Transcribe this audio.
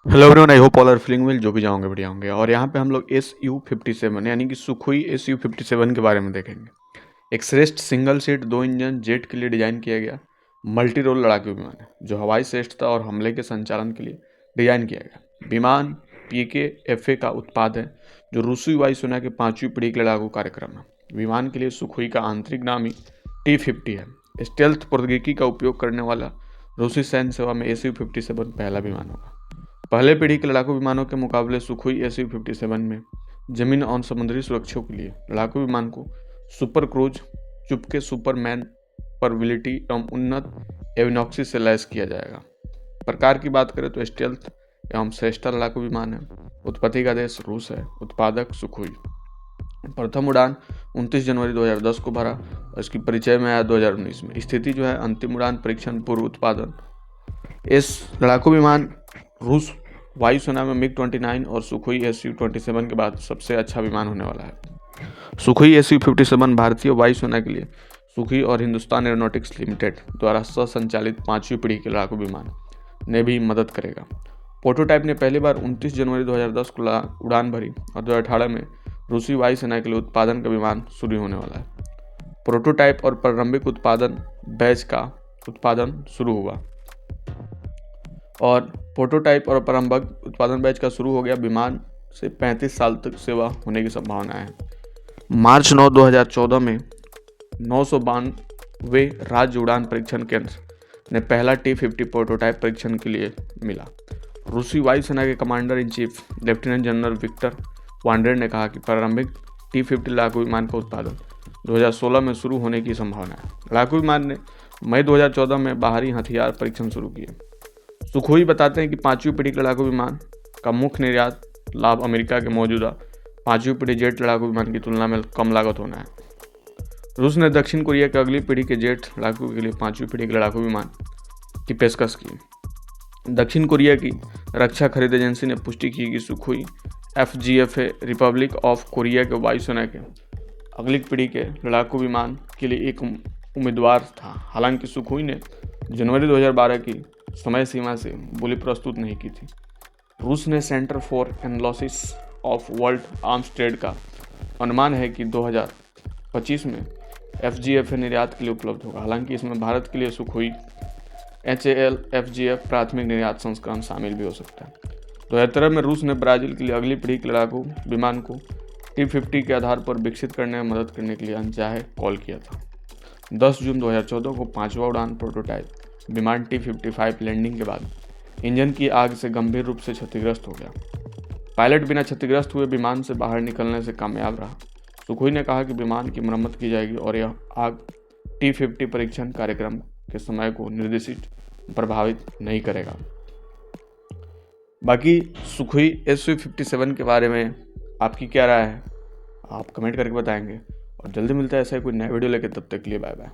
Hello everyone, I hope all are feeling well. जो भी जाओगे बढ़िया होंगे। और यहाँ पे हम लोग SU-57 यानी कि सुखोई SU-57 के बारे में देखेंगे। एक श्रेष्ठ सिंगल सीट 2 इंजन जेट के लिए डिजाइन किया गया मल्टी रोल लड़ाकू विमान है, जो हवाई श्रेष्ठता और हमले के संचालन के लिए डिजाइन किया गया। विमान PKFA का उत्पाद है, जो रूसी वायुसेना के 5वीं पीढ़ी के लड़ाकू कार्यक्रम है। विमान के लिए सुखोई का आंतरिक नाम ही T-50 है। स्टेल्थ प्रौद्योगिकी का उपयोग करने वाला रूसी सैन्य सेवा में SU-57 पहला विमान होगा। पहले पीढ़ी के लड़ाकू विमानों के मुकाबले सुखोई SU-57 में जमीन और समुद्री सुरक्षा के लिए लड़ाकू विमान को सुपर क्रूज, चुपके सुपरमैन परविलिटी एवं उन्नत एविनॉक्सी से लैस किया जाएगा। प्रकार की बात करें तो स्टेल्थ एवं श्रेष्ठता लड़ाकू विमान है। उत्पत्ति का देश रूस है। उत्पादक सुखोई। प्रथम उड़ान 29 जनवरी 2010 को भरा और इसकी परिचय में आया 2019 में। स्थिति जो है अंतिम उड़ान परीक्षण पूर्व उत्पादन। इस लड़ाकू विमान रूस वायुसेना में MiG-29 और सुखोई SU-27 के बाद सबसे अच्छा विमान होने वाला है। सुखोई SU-57 भारतीय वायुसेना के लिए सुखोई और हिंदुस्तान एरोनॉटिक्स लिमिटेड द्वारा स्वसंचालित 5वीं पीढ़ी के लड़ाकू विमान ने भी मदद करेगा। प्रोटोटाइप ने पहली बार 29 जनवरी 2010 को उड़ान भरी और 2018 में रूसी वायुसेना के लिए उत्पादन का विमान शुरू होने वाला है। प्रोटोटाइप और प्रारंभिक उत्पादन बैच का उत्पादन शुरू हुआ और प्रोटोटाइप और प्रारंभिक उत्पादन बैच का शुरू हो गया। विमान से 35 साल तक सेवा होने की संभावना है। मार्च 9, 2014 में 992 राज्य उड़ान परीक्षण केंद्र ने पहला T-50 प्रोटोटाइप परीक्षण के लिए मिला। रूसी वायुसेना के commander in chief lieutenant general Victor वांड्रेर ने कहा कि प्रारंभिक T-50 लड़ाकू विमान का उत्पादन 2016 में शुरू होने की संभावना है। लड़ाकू विमान ने मई 2014 में बाहरी हथियार परीक्षण शुरू किए। सुखोई बताते हैं कि 5वीं पीढ़ी के लड़ाकू विमान का मुख्य निर्यात लाभ अमेरिका के मौजूदा 5वीं पीढ़ी जेट लड़ाकू विमान की तुलना में कम लागत होना है। रूस ने दक्षिण कोरिया की अगली पीढ़ी के जेट लड़ाकू के लिए 5वीं पीढ़ी के लड़ाकू विमान की पेशकश की। दक्षिण कोरिया की रक्षा खरीद एजेंसी ने पुष्टि की कि Sukhoi FGFA Republic of Korea के वायुसेना के अगली पीढ़ी के लड़ाकू विमान के लिए एक उम्मीदवार था। हालांकि सुखोई ने जनवरी 2012 की समय सीमा से बोली प्रस्तुत नहीं की थी। रूस ने centre for analysis of world arms trade का अनुमान है कि 2025 में FGFA निर्यात के लिए उपलब्ध होगा। हालांकि इसमें भारत के लिए सुखोई HAL FGF प्राथमिक निर्यात संस्करण शामिल भी हो सकता है। 2013 में रूस ने ब्राजील के लिए अगली पीढ़ी के लड़ाकू विमान को T-50 के आधार पर विकसित करने में मदद करने के लिए अनचाहे कॉल किया था। 10 जून 2014 को 5वां उड़ान प्रोटोटाइप विमान T-55 लैंडिंग के बाद इंजन की आग से गंभीर रूप से क्षतिग्रस्त हो गया। पायलट बिना क्षतिग्रस्त हुए विमान से बाहर निकलने से कामयाब रहा। सुखोई ने कहा कि विमान की मरम्मत की जाएगी और यह आग T-50 परीक्षण कार्यक्रम के समय को निर्देशित प्रभावित नहीं करेगा। बाकी सुखोई SU-57 के बारे में आपकी क्या राय है, आप कमेंट करके बताएंगे। और जल्दी मिलता है ऐसा कोई नया वीडियो लेकर, तब तक के लिए बाय बाय।